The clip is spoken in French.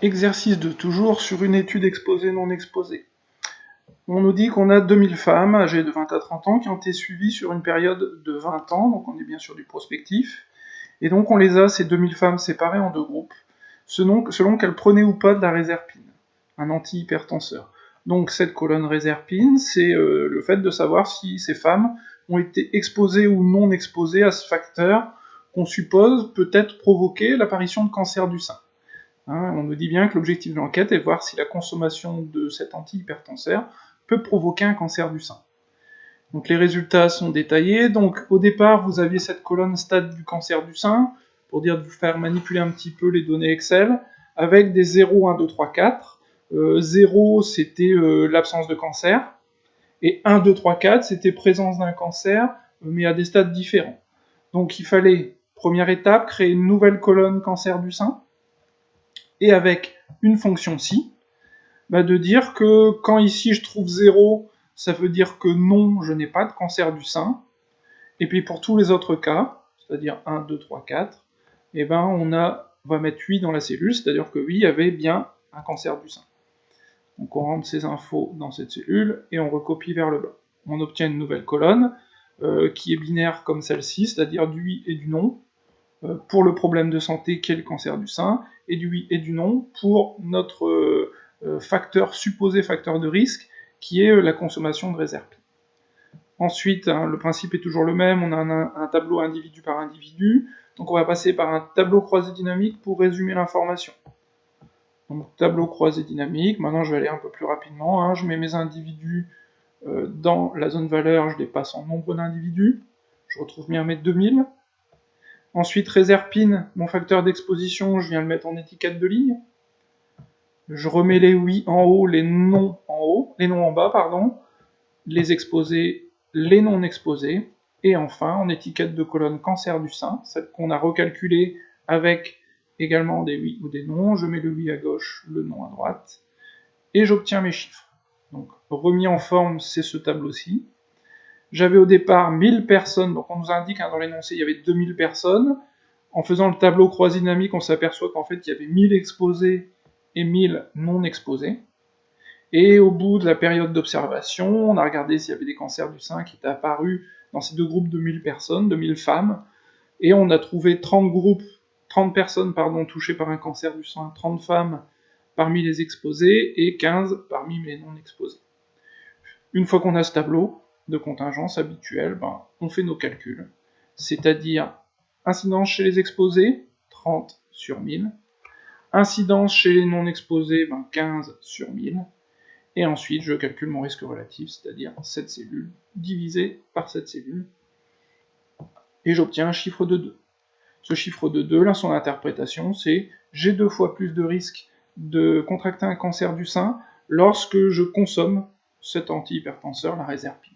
Exercice de toujours sur une étude exposée non exposée. On nous dit qu'on a 2000 femmes âgées de 20 à 30 ans qui ont été suivies sur une période de 20 ans, donc on est bien sur du prospectif, et donc on les a, ces 2000 femmes, séparées en deux groupes, selon qu'elles prenaient ou pas de la réserpine, un antihypertenseur. Donc cette colonne réserpine, c'est le fait de savoir si ces femmes ont été exposées ou non exposées à ce facteur qu'on suppose peut-être provoquer l'apparition de cancer du sein. On nous dit bien que l'objectif de l'enquête est de voir si la consommation de cet antihypertenseur peut provoquer un cancer du sein. Donc les résultats sont détaillés. Donc au départ, vous aviez cette colonne stade du cancer du sein, pour dire de vous faire manipuler un petit peu les données Excel, avec des 0, 1, 2, 3, 4. 0, c'était l'absence de cancer, et 1, 2, 3, 4, c'était présence d'un cancer, mais à des stades différents. Donc il fallait, première étape, créer une nouvelle colonne cancer du sein, et avec une fonction si, de dire que quand ici je trouve 0, ça veut dire que non, je n'ai pas de cancer du sein, et puis pour tous les autres cas, c'est-à-dire 1, 2, 3, 4, on va mettre oui dans la cellule, c'est-à-dire que oui, il y avait bien un cancer du sein. Donc on rentre ces infos dans cette cellule, et on recopie vers le bas. On obtient une nouvelle colonne, qui est binaire comme celle-ci, c'est-à-dire du oui et du non, pour le problème de santé qui est le cancer du sein, et du oui et du non pour notre supposé facteur de risque, qui est la consommation de réserpine. Ensuite, le principe est toujours le même, on a un tableau individu par individu, donc on va passer par un tableau croisé dynamique pour résumer l'information. Donc tableau croisé dynamique, maintenant je vais aller un peu plus rapidement, je mets mes individus dans la zone valeur, je les passe en nombre d'individus, je retrouve bien mes 2000. Ensuite, réserpine, mon facteur d'exposition, je viens le mettre en étiquette de ligne. Je remets les oui en haut, les non en bas, les exposés, les non exposés, et enfin, en étiquette de colonne cancer du sein, celle qu'on a recalculée avec également des oui ou des non, je mets le oui à gauche, le non à droite, et j'obtiens mes chiffres. Donc, remis en forme, c'est ce tableau-ci. J'avais au départ 1000 personnes, donc on nous indique dans l'énoncé il y avait 2000 personnes. En faisant le tableau croisé dynamique, on s'aperçoit qu'en fait il y avait 1000 exposés et 1000 non exposés. Et au bout de la période d'observation, on a regardé s'il y avait des cancers du sein qui étaient apparus dans ces deux groupes de 1000 personnes, de 1000 femmes, et on a trouvé 30 personnes touchées par un cancer du sein, 30 femmes parmi les exposés et 15 parmi les non exposés. Une fois qu'on a ce tableau de contingence habituel, on fait nos calculs, c'est-à-dire incidence chez les exposés, 30 sur 1000, incidence chez les non exposés, 15 sur 1000, et ensuite je calcule mon risque relatif, c'est-à-dire cette cellule divisée par cette cellule, et j'obtiens un chiffre de 2. Ce chiffre de 2, là, son interprétation, c'est j'ai 2 fois plus de risque de contracter un cancer du sein lorsque je consomme cet antihypertenseur, la réserpine.